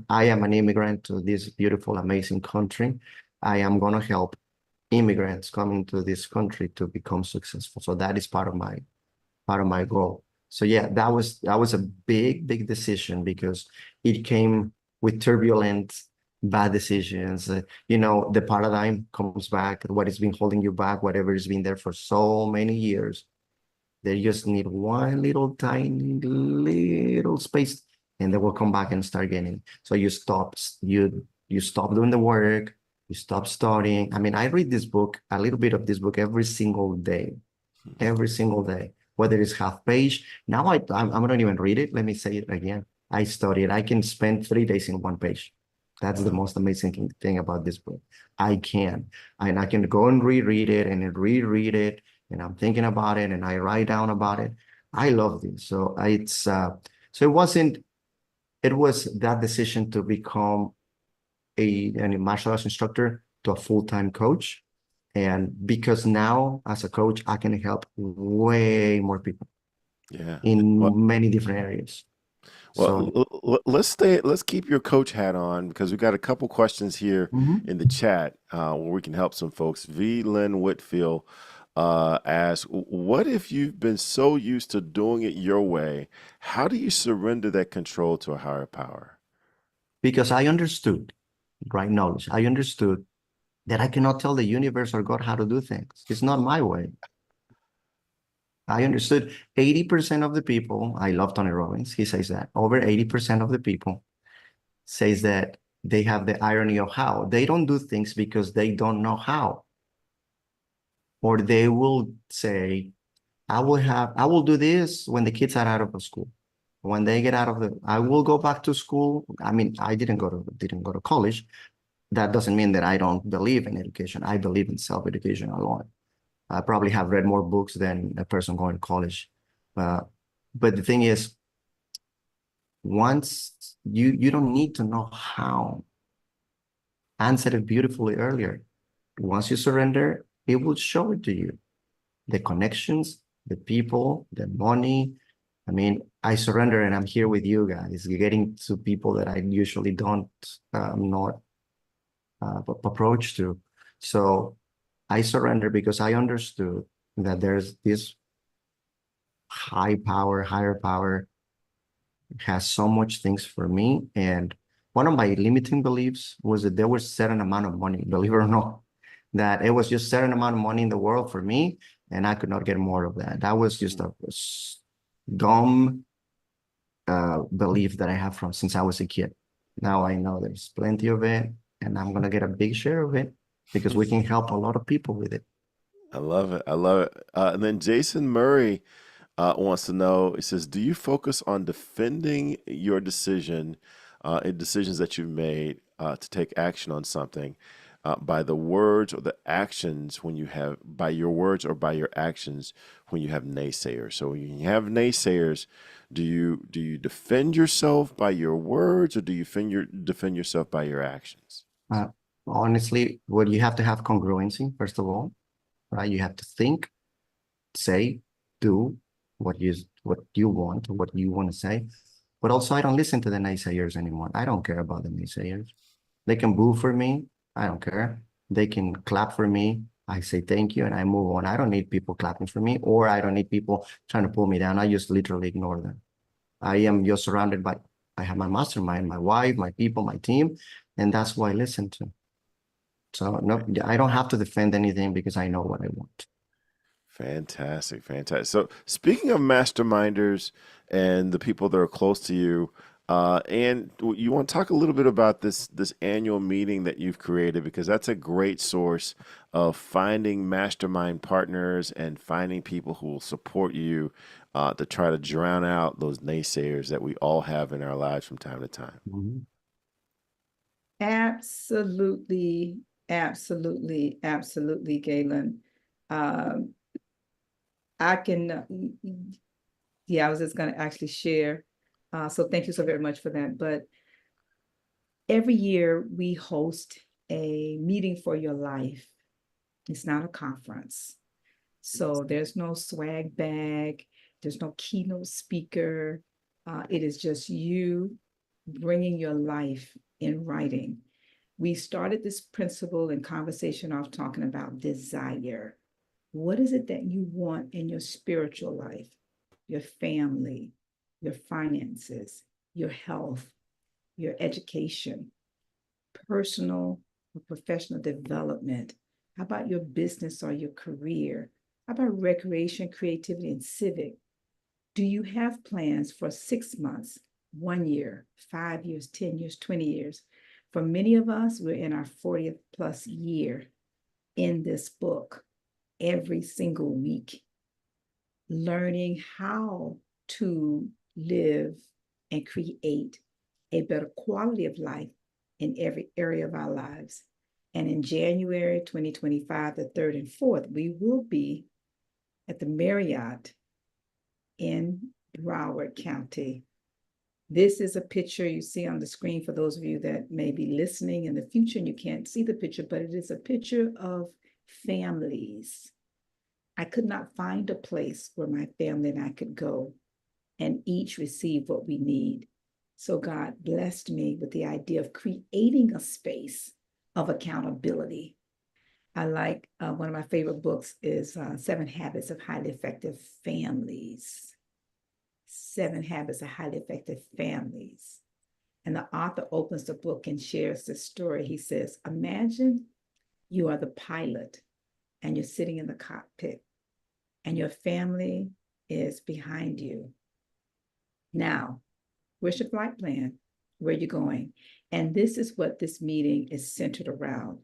I am an immigrant to this beautiful, amazing country. I am going to help immigrants coming to this country to become successful. So that is part of my goal. So yeah, that was a big decision because it came with turbulent, bad decisions. The paradigm comes back, what has been holding you back, whatever has been there for so many years. They just need one little tiny little space, and they will come back and start getting. So you stop doing the work, you stop studying. I mean, I read this book, a little bit of this book every single day, whether it's half page. Now I don't even read it. Let me say it again. I study it. I can spend 3 days in one page. That's the most amazing thing about this book. I can. And I can go and reread it and reread it. And I'm thinking about it and I write down about it. I love this. So it was that decision to become a martial arts instructor to a full-time coach. And because now as a coach, I can help way more people Yeah. Well, in many different areas. well, So let's keep your coach hat on because we got a couple questions here in the chat where we can help some folks. V. Lynn Whitfield asks, what if you've been so used to doing it your way? How do you surrender that control to a higher power? because I understood, right knowledge, I understood that I cannot tell the universe or God how to do things. It's not my way. I understood 80% of the people, I love Tony Robbins, he says that over 80% of the people says that they have the irony of how. They don't do things because they don't know how. Or they will say, I will do this when the kids are out of the school. When they get out of I will go back to school. I mean, I didn't go to college. That doesn't mean that I don't believe in education. I believe in self-education a lot. I probably have read more books than a person going to college. But the thing is, once you don't need to know how. Anne said it beautifully earlier. Once you surrender, it will show it to you. The connections, the people, the money. I mean, I surrender and I'm here with you guys, getting to people that I usually don't not approach to. So I surrender because I understood that there's this higher power has so much things for me. And one of my limiting beliefs was that there was a certain amount of money, believe it or not, that it was just a certain amount of money in the world for me, and I could not get more of that. That was just a dumb belief that I have from since I was a kid. Now I know there's plenty of it, and I'm gonna get a big share of it because we can help a lot of people with it. I love it. I love it. And then Jason Murray wants to know, it says, do you focus on defending your decisions that you've made to take action on something by the words or the actions by your words or by your actions when you have naysayers? So when you have naysayers, do you defend yourself by your words or do you defend yourself by your actions? Honestly, well, you have to have congruency, first of all, right? You have to think, say, do what you want, what you want to say. But also, I don't listen to the naysayers anymore. I don't care about the naysayers. They can boo for me. I don't care. They can clap for me. I say thank you and I move on. I don't need people clapping for me, or I don't need people trying to pull me down. I just literally ignore them. I am just surrounded by, I have my mastermind, my wife, my people, my team, and that's who I listen to. So no, I don't have to defend anything because I know what I want. Fantastic, fantastic. So speaking of masterminders and the people that are close to you, and you want to talk a little bit about this annual meeting that you've created because that's a great source of finding mastermind partners and finding people who will support you to try to drown out those naysayers that we all have in our lives from time to time. Mm-hmm. Absolutely, absolutely, absolutely, Galen. I can, I was just going to actually share. So thank you so very much for that. But every year we host a meeting for your life. It's not a conference. So there's no swag bag. There's no keynote speaker. It is just you bringing your life in writing. We started this principle and conversation off talking about desire. What is it that you want in your spiritual life, your family, your finances, your health, your education, personal or professional development? How about your business or your career? How about recreation, creativity, and civic? Do you have plans for 6 months, 1 year, 5 years, 10 years, 20 years? For many of us, we're in our 40th plus year in this book every single week, learning how to live and create a better quality of life in every area of our lives. And in January 2025, the 3rd and 4th, we will be at the Marriott in Broward County. This is a picture you see on the screen for those of you that may be listening in the future and you can't see the picture, but it is a picture of families. I could not find a place where my family and I could go and each receive what we need. So God blessed me with the idea of creating a space of accountability. I like one of my favorite books is 7 Habits of Highly Effective Families. 7 Habits of Highly Effective Families. And the author opens the book and shares this story. He says, imagine you are the pilot and you're sitting in the cockpit and your family is behind you. Now, where's your flight plan? Where are you going? And this is what this meeting is centered around.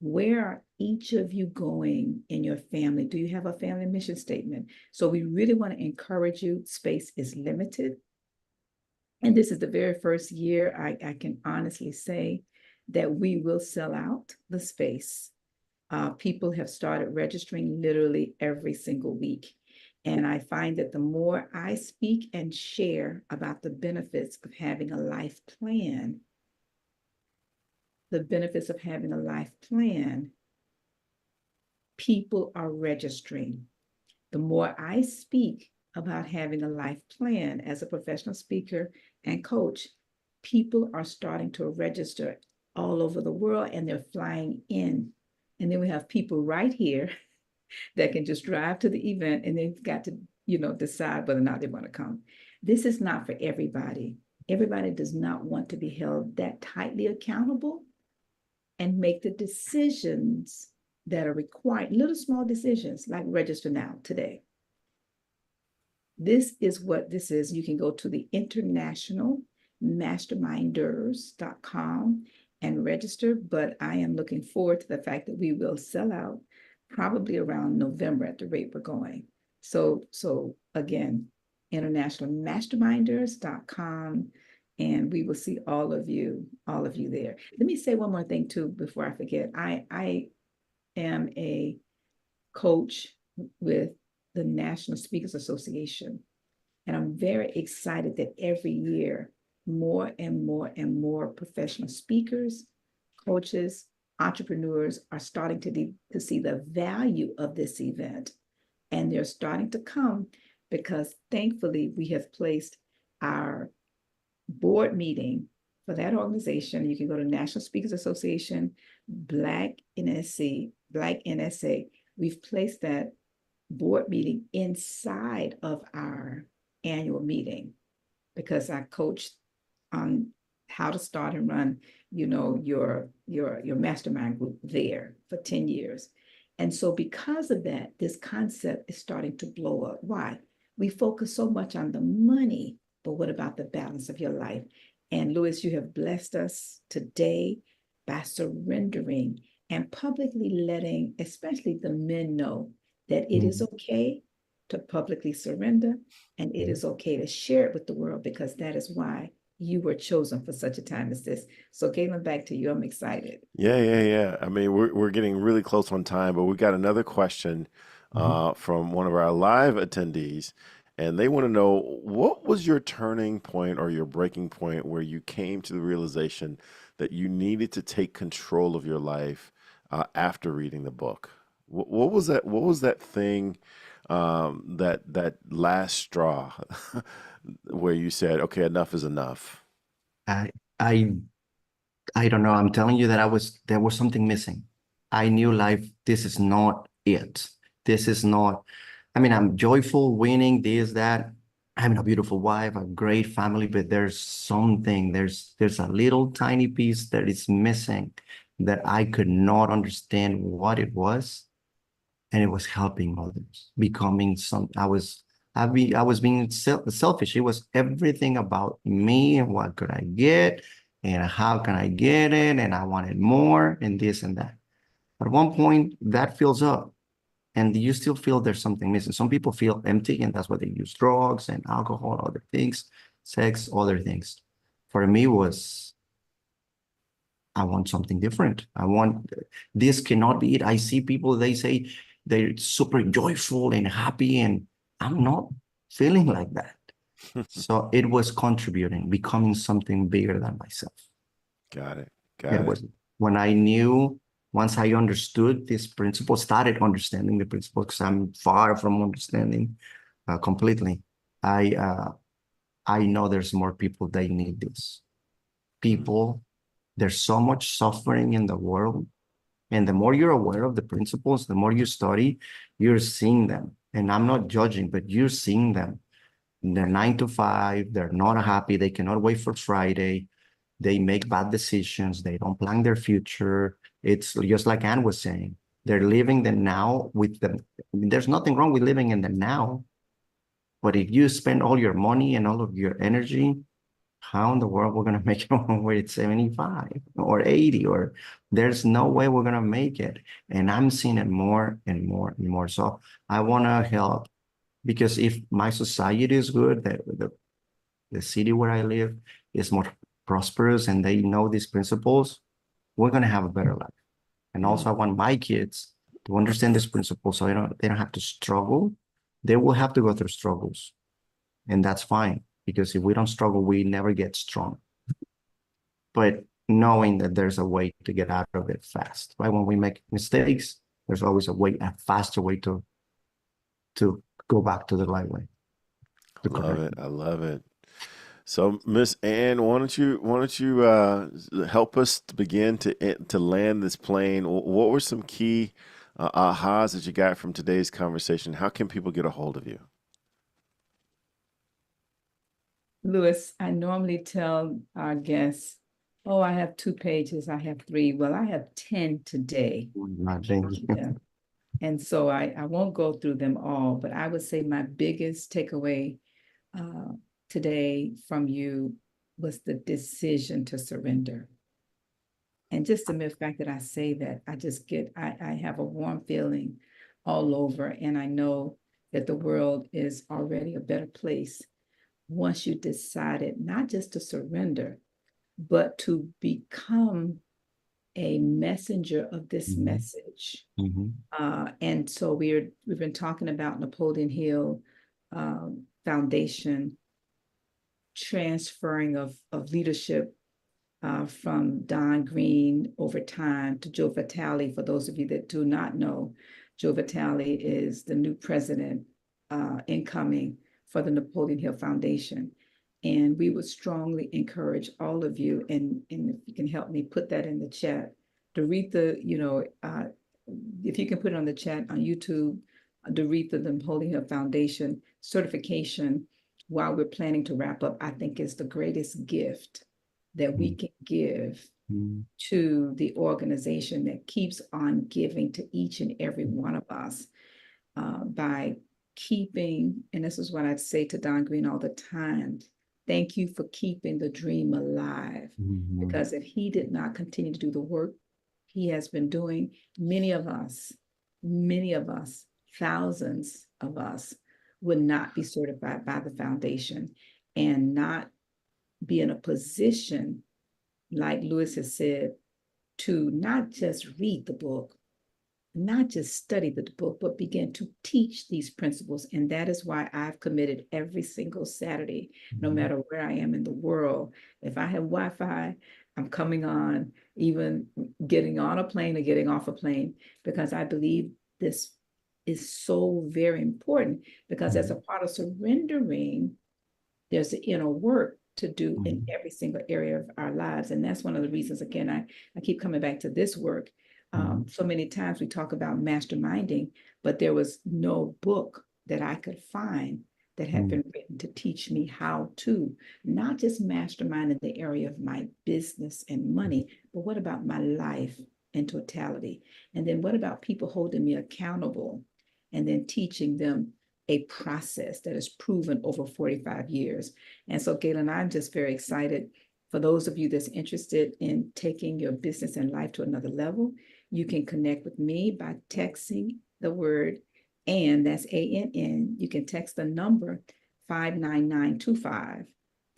Where are each of you going in your family? Do you have a family mission statement? So we really want to encourage you. Space is limited. And this is the very first year I can honestly say that we will sell out the space. People have started registering literally every single week. And I find that the more I speak and share about the benefits of having a life plan, people are registering. The more I speak about having a life plan as a professional speaker and coach, people are starting to register all over the world and they're flying in. And then we have people right here that can just drive to the event and they've got to, decide whether or not they want to come. This is not for everybody. Everybody does not want to be held that tightly accountable and make the decisions that are required, little small decisions like register now today. This is what this is. You can go to the internationalmasterminders.com and register, but I am looking forward to the fact that we will sell out probably around November at the rate we're going. So again, internationalmasterminders.com, and we will see all of you there. Let me say one more thing too before I forget. I am a coach with the National Speakers Association, and I'm very excited that every year more and more and more professional speakers, coaches, entrepreneurs are starting to see the value of this event. And they're starting to come because thankfully we have placed our board meeting for that organization. You can go to National Speakers Association, Black NSA. We've placed that board meeting inside of our annual meeting because I coached on how to start and run, your mastermind group there for 10 years. And so because of that, this concept is starting to blow up. Why? We focus so much on the money, but what about the balance of your life? And Louis, you have blessed us today by surrendering and publicly letting, especially the men, know that it is okay to publicly surrender and it is okay to share it with the world because that is why you were chosen for such a time as this. So Galen, back to you. I'm excited. Yeah. I mean, we're getting really close on time, but we got another question from one of our live attendees, and they want to know, what was your turning point or your breaking point where you came to the realization that you needed to take control of your life after reading the book? What was that? What was that thing, that last straw where you said, okay, enough is enough? I don't know. I'm telling you that there was something missing. I knew life, this is not it. This is not, I'm joyful, winning, this, that, having a beautiful wife, a great family, but there's a little tiny piece that is missing that I could not understand what it was. And it was helping others, becoming I was being selfish. It was everything about me and what could I get and how can I get it, and I wanted more and this and that. At one point, that fills up, and you still feel there's something missing. Some people feel empty, and that's why they use drugs and alcohol, other things. sex, other things. For me was, I want something different. This cannot be it. I see people, they say they're super joyful and happy, and I'm not feeling like that. So it was contributing, becoming something bigger than myself. Got it. It Got it. was when I knew, once I understood this principle, started understanding the principle, because I'm far from understanding completely. I know there's more people that need this. People, there's so much suffering in the world. And the more you're aware of the principles, the more you study, you're seeing them. And I'm not judging, but you're seeing them. They're 9 to 5, they're not happy, they cannot wait for Friday, they make bad decisions, they don't plan their future. It's just like Anne was saying, they're living the now with them. I mean, there's nothing wrong with living in the now, but if you spend all your money and all of your energy, how in the world we're gonna make it when we're at 75 or 80, or there's no way we're gonna make it. And I'm seeing it more and more and more. So I wanna help, because if my society is good, the city where I live is more prosperous and they know these principles, we're gonna have a better life. And also I want my kids to understand these principles, so they don't have to struggle. They will have to go through struggles, and that's fine, because if we don't struggle, we never get strong. But knowing that there's a way to get out of it fast, right? When we make mistakes, there's always a faster way to go back to the right way. Love it. I love it. So, Miss Ann, why don't you help us to begin to land this plane? What were some key ahas that you got from today's conversation? How can people get a hold of you? Louis, I normally tell our guests, oh, I have 2 pages, I have 3. Well, I have 10 today. Yeah. And so I won't go through them all, but I would say my biggest takeaway today from you was the decision to surrender. And just the mere fact that I say that, I have a warm feeling all over, and I know that the world is already a better place once you decided not just to surrender, but to become a messenger of this message. And so we've been talking about Napoleon Hill Foundation, transferring of leadership from Don Green over time to Joe Vitale. For those of you that do not know, Joe Vitale is the new president incoming for the Napoleon Hill Foundation. And we would strongly encourage all of you, and if you can help me put that in the chat, to read if you can put it on the chat on YouTube, to read the Napoleon Hill Foundation certification while we're planning to wrap up, I think is the greatest gift that we can give to the organization that keeps on giving to each and every one of us by keeping, and this is what I'd say to Don Green all the time, thank you for keeping the dream alive. Because if he did not continue to do the work he has been doing, many of us, thousands of us would not be certified by the foundation and not be in a position, like Louis has said, to not just read the book, not just study the book, but begin to teach these principles. And that is why I've committed every single Saturday, no matter where I am in the world. If I have Wi-Fi, I'm coming on, even getting on a plane or getting off a plane, because I believe this is so very important, because as a part of surrendering, there's the inner work to do in every single area of our lives. And that's one of the reasons, again, I keep coming back to this work. So many times we talk about masterminding, but there was no book that I could find that had been written to teach me how to not just mastermind in the area of my business and money, but what about my life in totality? And then what about people holding me accountable and then teaching them a process that is proven over 45 years. And so, Galen, I'm just very excited. For those of you that's interested in taking your business and life to another level, you can connect with me by texting the word ANN, that's ANN. You can text the number 59925.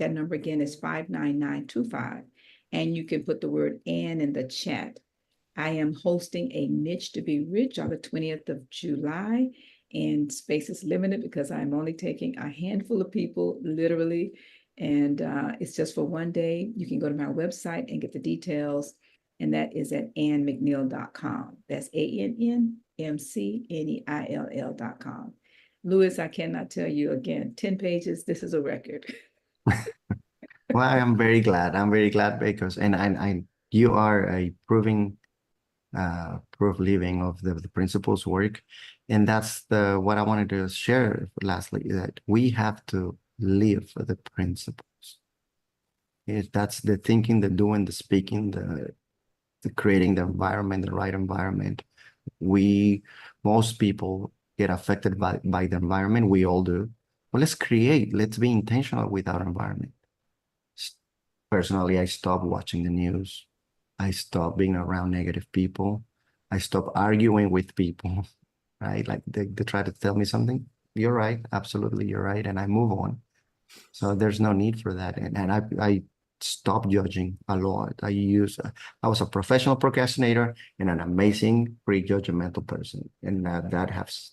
That number again is 59925. And you can put the word "and" in the chat. I am hosting a Niche to Be Rich on the 20th of July, and space is limited because I'm only taking a handful of people, literally, and it's just for one day. You can go to my website and get the details, and that is at annmcneil.com. That's ANNMCNEILL.com. Louis, I cannot tell you again, 10 pages, this is a record. Well, I'm very glad. I'm very glad because, and I you are a proof living of the principles work, and that's the what I wanted to share lastly, that we have to live the principles. That's the thinking, the doing, the speaking, the creating the environment, the right environment. Most people get affected by the environment. We all do. Well, let's be intentional with our environment. Personally, I stopped watching the news. I stopped being around negative people. I stopped arguing with people, right? Like they try to tell me something. You're right. Absolutely, you're right. And I move on. So there's no need for that. And I stopped judging a lot. I was a professional procrastinator and an amazing pre-judgmental person. And that has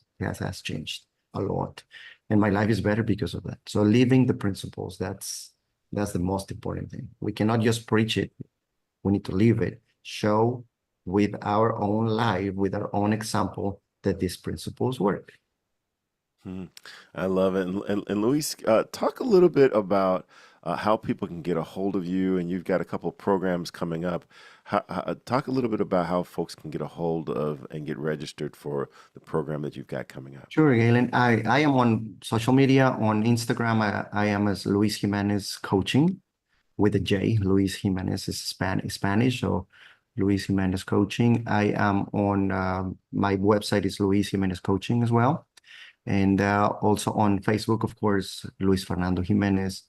changed a lot. And my life is better because of that. So living the principles, that's the most important thing. We cannot just preach it. We need to live it, show with our own life, with our own example, that these principles work. I love it. And Luis, talk a little bit about how people can get a hold of you. And you've got a couple of programs coming up. Talk a little bit about how folks can get a hold of and get registered for the program that you've got coming up. Sure, Galen. I am on social media. On Instagram, I am as Luis Jimenez Coaching with a J. Luis Jimenez is Spanish, so Luis Jimenez Coaching. I am on my website is Luis Jimenez Coaching as well. And also on Facebook, of course, Luis Fernando Jimenez.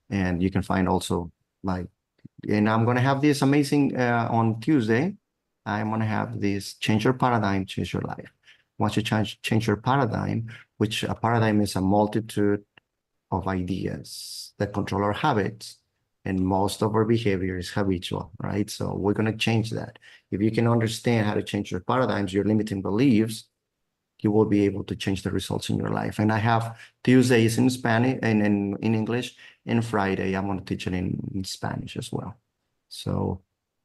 And you can find also and I'm going to have this amazing on Tuesday. I'm going to have this Change Your Paradigm, Change Your Life. Once you change your paradigm, which a paradigm is a multitude of ideas that control our habits. And most of our behavior is habitual, right? So we're going to change that. If you can understand how to change your paradigms, your limiting beliefs, you will be able to change the results in your life. And I have Tuesdays in Spanish and in English, and Friday I'm going to teach it in Spanish as well. So,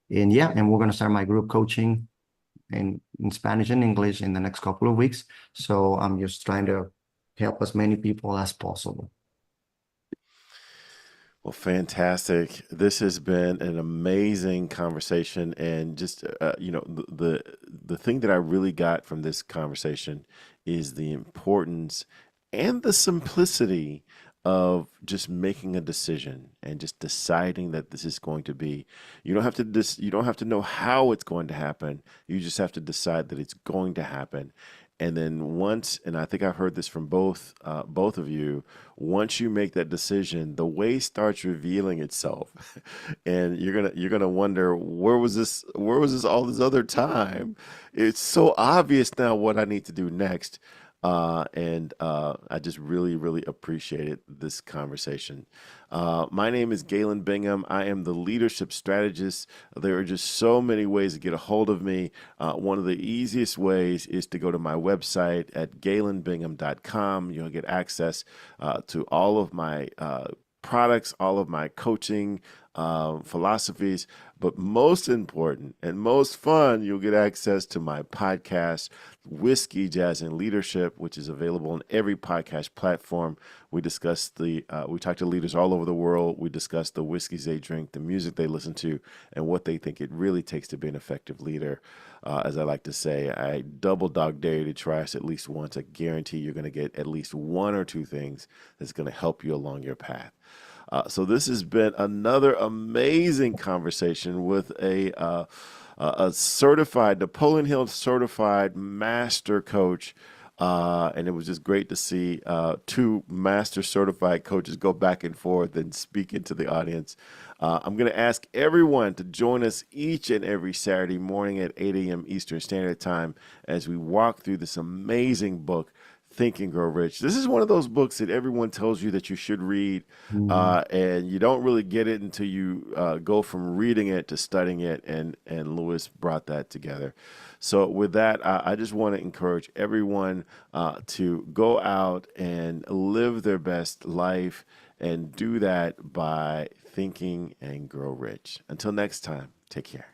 and we're going to start my group coaching in Spanish and English in the next couple of weeks. So I'm just trying to help as many people as possible. Well, fantastic. This has been an amazing conversation. And just, the thing that I really got from this conversation is the importance and the simplicity of just making a decision and just deciding that this is going to be. You don't have to know how it's going to happen. You just have to decide that it's going to happen. And then and I think I've heard this from both of you, once you make that decision, the way starts revealing itself, and you're gonna wonder, where was this all this other time? It's so obvious now what I need to do next. I just really, really appreciated this conversation. My name is Galen Bingham. I am the leadership strategist. There are just so many ways to get a hold of me. One of the easiest ways is to go to my website at galenbingham.com. You'll get access to all of my products, all of my coaching philosophies, but most important and most fun, you'll get access to my podcast, Whiskey, Jazz, and Leadership, which is available on every podcast platform. We discuss we talk to leaders all over the world. We discuss the whiskeys they drink, the music they listen to, and what they think it really takes to be an effective leader. As I like to say, I double dog dare you to try us at least once. I guarantee you're going to get at least one or two things that's going to help you along your path. So this has been another amazing conversation with a certified, Napoleon Hill certified master coach. And it was just great to see two master certified coaches go back and forth and speak into the audience. I'm going to ask everyone to join us each and every Saturday morning at 8 a.m. Eastern Standard Time as we walk through this amazing book, Think and Grow Rich. This is one of those books that everyone tells you that you should read, and you don't really get it until you go from reading it to studying it, and Lewis brought that together. So with that, I just want to encourage everyone to go out and live their best life, and do that by thinking and grow rich. Until next time, take care.